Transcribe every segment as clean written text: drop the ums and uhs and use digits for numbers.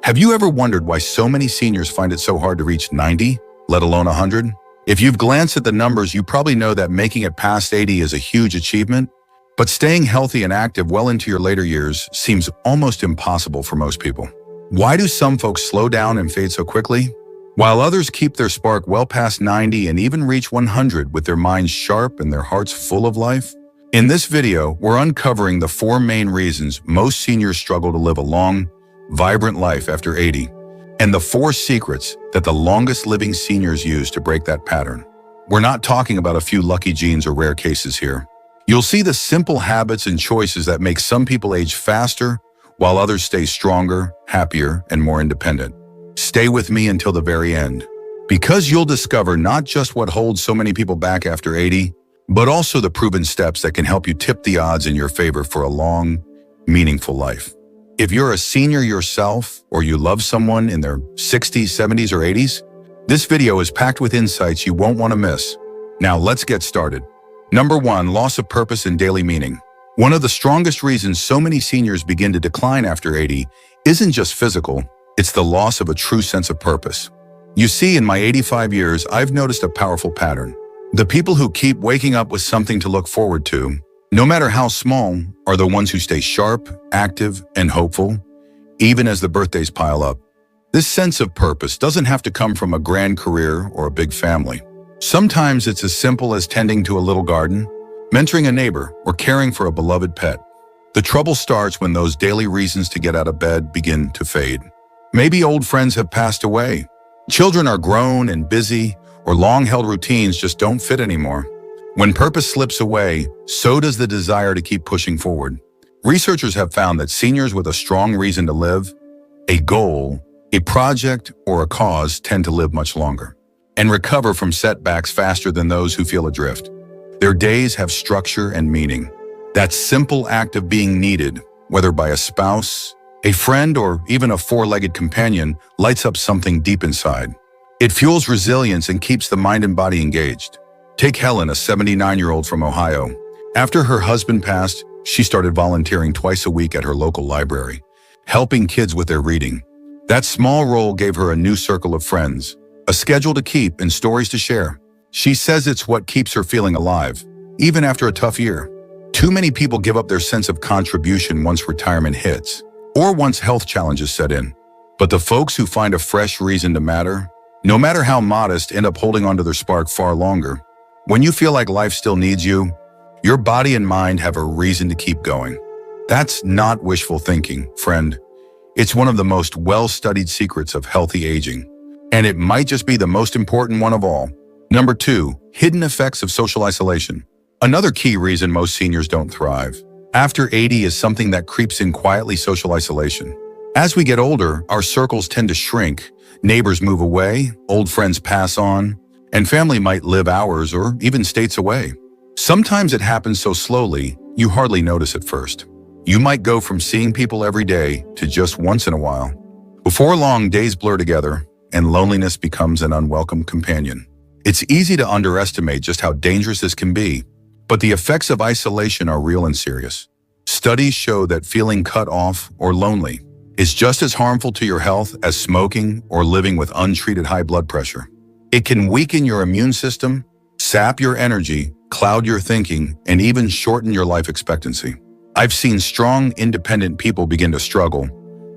Have you ever wondered why so many seniors find it so hard to reach 90, let alone 100? If you've glanced at the numbers, you probably know that making it past 80 is a huge achievement, but staying healthy and active well into your later years seems almost impossible for most people. Why do some folks slow down and fade so quickly, while others keep their spark well past 90 and even reach 100 with their minds sharp and their hearts full of life? In this video, we're uncovering the 4 main reasons most seniors struggle to live a long, vibrant life after 80, and the 4 secrets that the longest living seniors use to break that pattern. We're not talking about a few lucky genes or rare cases here. You'll see the simple habits and choices that make some people age faster, while others stay stronger, happier, and more independent. Stay with me until the very end, because you'll discover not just what holds so many people back after 80, but also the proven steps that can help you tip the odds in your favor for a long, meaningful life. If you're a senior yourself, or you love someone in their 60s, 70s, or 80s, this video is packed with insights you won't want to miss. Now let's get started. Number 1, loss of purpose and daily meaning. One of the strongest reasons so many seniors begin to decline after 80 isn't just physical, it's the loss of a true sense of purpose. You see, in my 85 years, I've noticed a powerful pattern. The people who keep waking up with something to look forward to, no matter how small, are the ones who stay sharp, active, and hopeful, even as the birthdays pile up. This sense of purpose doesn't have to come from a grand career or a big family. Sometimes it's as simple as tending to a little garden, mentoring a neighbor, or caring for a beloved pet. The trouble starts when those daily reasons to get out of bed begin to fade. Maybe old friends have passed away, children are grown and busy, or long-held routines just don't fit anymore. When purpose slips away, so does the desire to keep pushing forward. Researchers have found that seniors with a strong reason to live, a goal, a project, or a cause tend to live much longer and recover from setbacks faster than those who feel adrift. Their days have structure and meaning. That simple act of being needed, whether by a spouse, a friend, or even a 4-legged companion, lights up something deep inside. It fuels resilience and keeps the mind and body engaged. Take Helen, a 79-year-old from Ohio. After her husband passed, she started volunteering twice a week at her local library, helping kids with their reading. That small role gave her a new circle of friends, a schedule to keep, and stories to share. She says it's what keeps her feeling alive, even after a tough year. Too many people give up their sense of contribution once retirement hits, or once health challenges set in. But the folks who find a fresh reason to matter, no matter how modest, end up holding onto their spark far longer. When you feel like life still needs you, your body and mind have a reason to keep going. That's not wishful thinking, friend. It's one of the most well-studied secrets of healthy aging, and it might just be the most important one of all. Number 2, hidden effects of social isolation. Another key reason most seniors don't thrive after 80 is something that creeps in quietly: social isolation. As we get older, our circles tend to shrink, neighbors move away, old friends pass on, and family might live hours or even states away. Sometimes it happens so slowly, you hardly notice at first. You might go from seeing people every day to just once in a while. Before long, days blur together, and loneliness becomes an unwelcome companion. It's easy to underestimate just how dangerous this can be, but the effects of isolation are real and serious. Studies show that feeling cut off or lonely is just as harmful to your health as smoking or living with untreated high blood pressure. It can weaken your immune system, sap your energy, cloud your thinking, and even shorten your life expectancy. I've seen strong, independent people begin to struggle,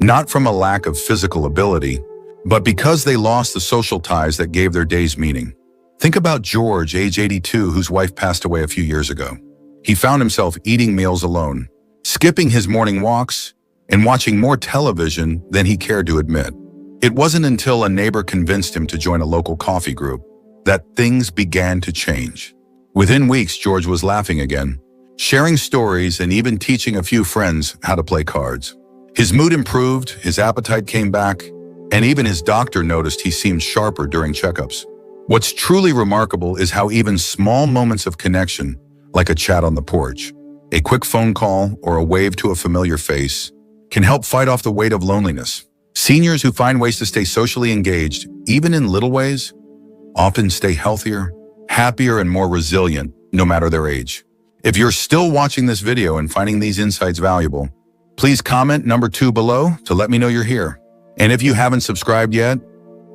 not from a lack of physical ability, but because they lost the social ties that gave their days meaning. Think about George, age 82, whose wife passed away a few years ago. He found himself eating meals alone, skipping his morning walks, and watching more television than he cared to admit. It wasn't until a neighbor convinced him to join a local coffee group that things began to change. Within weeks, George was laughing again, sharing stories, and even teaching a few friends how to play cards. His mood improved, his appetite came back, and even his doctor noticed he seemed sharper during checkups. What's truly remarkable is how even small moments of connection, like a chat on the porch, a quick phone call, or a wave to a familiar face, can help fight off the weight of loneliness. Seniors who find ways to stay socially engaged, even in little ways, often stay healthier, happier, and more resilient, no matter their age. If you're still watching this video and finding these insights valuable, please comment number 2 below to let me know you're here. And if you haven't subscribed yet,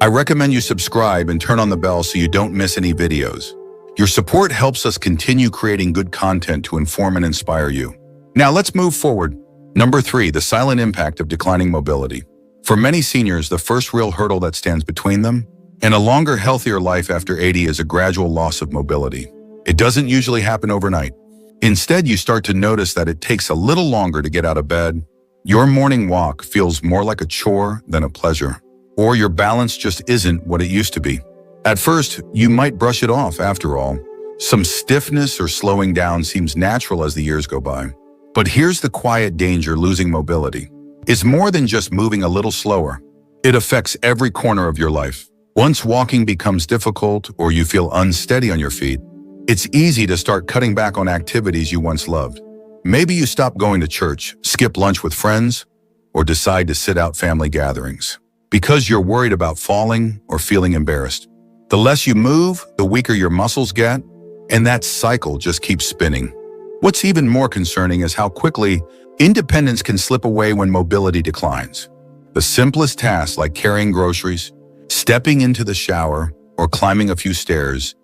I recommend you subscribe and turn on the bell so you don't miss any videos. Your support helps us continue creating good content to inform and inspire you. Now let's move forward. Number 3, the silent impact of declining mobility. For many seniors, the first real hurdle that stands between them and a longer, healthier life after 80 is a gradual loss of mobility. It doesn't usually happen overnight. Instead, you start to notice that it takes a little longer to get out of bed. Your morning walk feels more like a chore than a pleasure, or your balance just isn't what it used to be. At first, you might brush it off after all. Some stiffness or slowing down seems natural as the years go by. But here's the quiet danger losing mobility. It's more than just moving a little slower. It affects every corner of your life. Once walking becomes difficult or you feel unsteady on your feet, it's easy to start cutting back on activities you once loved. Maybe you stop going to church, skip lunch with friends, or decide to sit out family gatherings because you're worried about falling or feeling embarrassed. The less you move, the weaker your muscles get, and that cycle just keeps spinning. What's even more concerning is how quickly independence can slip away when mobility declines. The simplest tasks like carrying groceries, stepping into the shower, or climbing a few stairs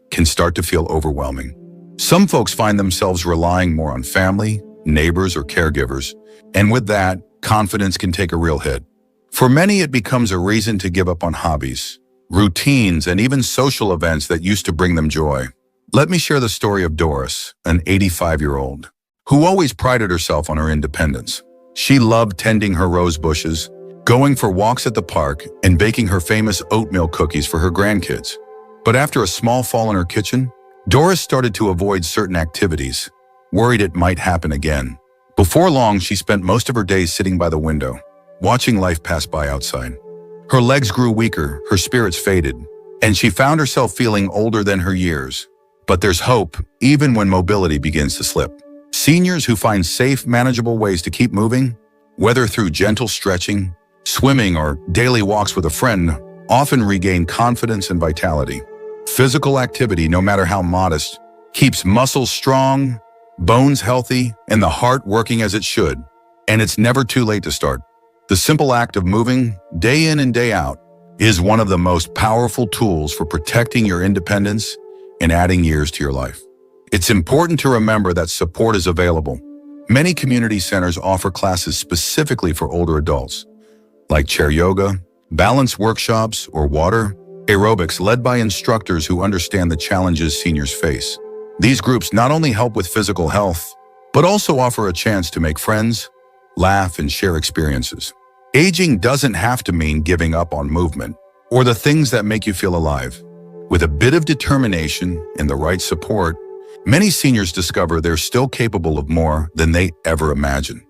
can start to feel overwhelming. Some folks find themselves relying more on family, neighbors, or caregivers, and with that, confidence can take a real hit. For many, it becomes a reason to give up on hobbies, routines, and even social events that used to bring them joy. Let me share the story of Doris, an 85-year-old, who always prided herself on her independence. She loved tending her rose bushes, going for walks at the park, and baking her famous oatmeal cookies for her grandkids. But after a small fall in her kitchen, Doris started to avoid certain activities, worried it might happen again. Before long, she spent most of her days sitting by the window, watching life pass by outside. Her legs grew weaker, her spirits faded, and she found herself feeling older than her years. But there's hope, even when mobility begins to slip. Seniors who find safe, manageable ways to keep moving, whether through gentle stretching, swimming, or daily walks with a friend, often regain confidence and vitality. Physical activity, no matter how modest, keeps muscles strong, bones healthy, and the heart working as it should. And it's never too late to start. The simple act of moving, day in and day out, is one of the most powerful tools for protecting your independence and adding years to your life. It's important to remember that support is available. Many community centers offer classes specifically for older adults, like chair yoga, balance workshops, or water aerobics led by instructors who understand the challenges seniors face. These groups not only help with physical health, but also offer a chance to make friends, laugh, and share experiences. Aging doesn't have to mean giving up on movement or the things that make you feel alive. With a bit of determination and the right support, many seniors discover they're still capable of more than they ever imagined.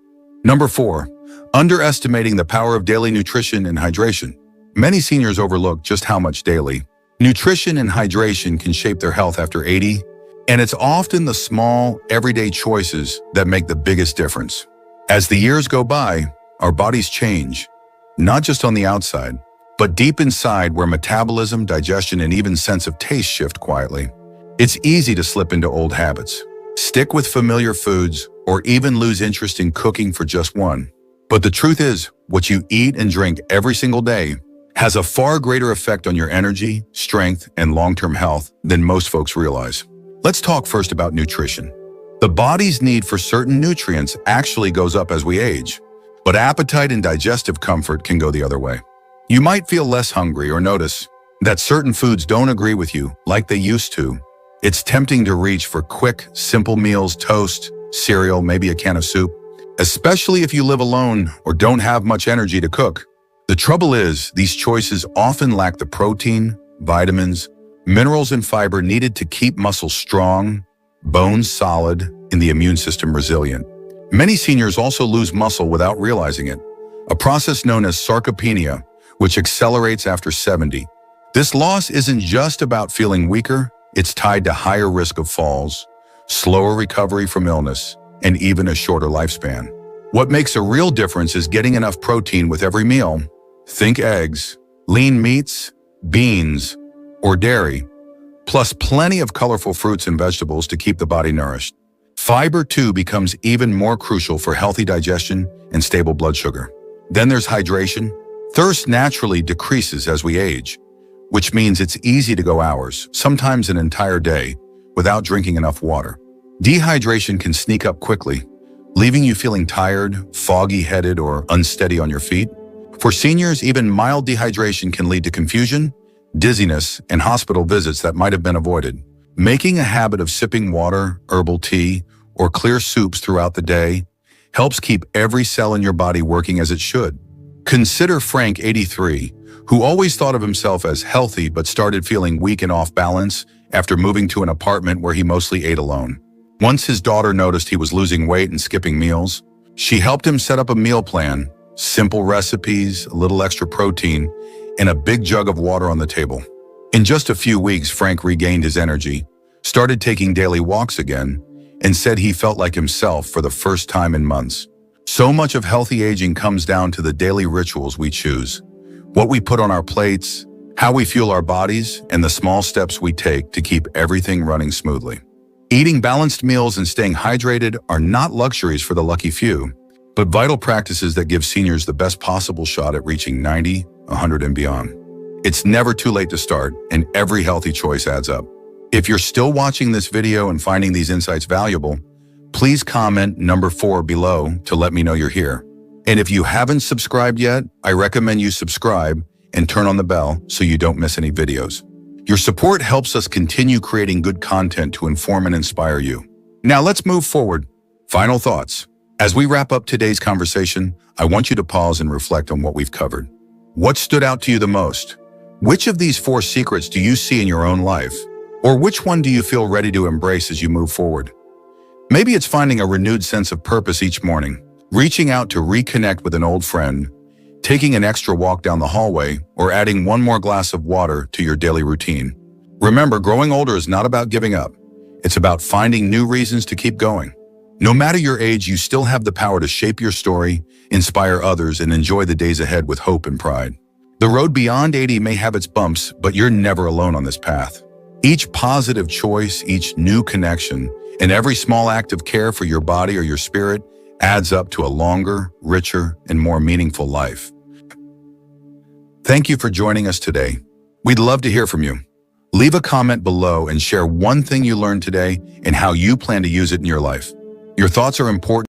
Number 4, underestimating the power of daily nutrition and hydration. Many seniors overlook just how much daily nutrition and hydration can shape their health after 80, and it's often the small, everyday choices that make the biggest difference. As the years go by, our bodies change, not just on the outside, but deep inside where metabolism, digestion, and even sense of taste shift quietly. It's easy to slip into old habits, stick with familiar foods, or even lose interest in cooking for just one. But the truth is, what you eat and drink every single day has a far greater effect on your energy, strength, and long-term health than most folks realize. Let's talk first about nutrition. The body's need for certain nutrients actually goes up as we age, but appetite and digestive comfort can go the other way. You might feel less hungry or notice that certain foods don't agree with you like they used to. It's tempting to reach for quick, simple meals, toast, cereal, maybe a can of soup, especially if you live alone or don't have much energy to cook. The trouble is, these choices often lack the protein, vitamins, minerals, and fiber needed to keep muscles strong, bones solid, and the immune system resilient. Many seniors also lose muscle without realizing it, a process known as sarcopenia, which accelerates after 70. This loss isn't just about feeling weaker, it's tied to higher risk of falls, slower recovery from illness, and even a shorter lifespan. What makes a real difference is getting enough protein with every meal. Think eggs, lean meats, beans, or dairy, plus plenty of colorful fruits and vegetables to keep the body nourished. Fiber, too, becomes even more crucial for healthy digestion and stable blood sugar. Then there's hydration. Thirst naturally decreases as we age, which means it's easy to go hours, sometimes an entire day, without drinking enough water. Dehydration can sneak up quickly, leaving you feeling tired, foggy-headed, or unsteady on your feet. For seniors, even mild dehydration can lead to confusion, dizziness, and hospital visits that might have been avoided. Making a habit of sipping water, herbal tea, or clear soups throughout the day helps keep every cell in your body working as it should. Consider Frank, 83, who always thought of himself as healthy but started feeling weak and off balance after moving to an apartment where he mostly ate alone. Once his daughter noticed he was losing weight and skipping meals, she helped him set up a meal plan, simple recipes, a little extra protein, and a big jug of water on the table. In just a few weeks, Frank regained his energy, started taking daily walks again, and said he felt like himself for the first time in months. So much of healthy aging comes down to the daily rituals we choose, what we put on our plates, how we fuel our bodies, and the small steps we take to keep everything running smoothly. Eating balanced meals and staying hydrated are not luxuries for the lucky few, but vital practices that give seniors the best possible shot at reaching 90, 100, and beyond. It's never too late to start, and every healthy choice adds up. If you're still watching this video and finding these insights valuable, please comment number 4 below to let me know you're here. And if you haven't subscribed yet, I recommend you subscribe and turn on the bell so you don't miss any videos. Your support helps us continue creating good content to inform and inspire you. Now let's move forward. Final thoughts. As we wrap up today's conversation, I want you to pause and reflect on what we've covered. What stood out to you the most? Which of these 4 secrets do you see in your own life? Or which one do you feel ready to embrace as you move forward? Maybe it's finding a renewed sense of purpose each morning, reaching out to reconnect with an old friend, taking an extra walk down the hallway, or adding one more glass of water to your daily routine. Remember, growing older is not about giving up. It's about finding new reasons to keep going. No matter your age, you still have the power to shape your story, inspire others, and enjoy the days ahead with hope and pride. The road beyond 80 may have its bumps, but you're never alone on this path. Each positive choice, each new connection, and every small act of care for your body or your spirit adds up to a longer, richer, and more meaningful life. Thank you for joining us today. We'd love to hear from you. Leave a comment below and share one thing you learned today and how you plan to use it in your life. Your thoughts are important.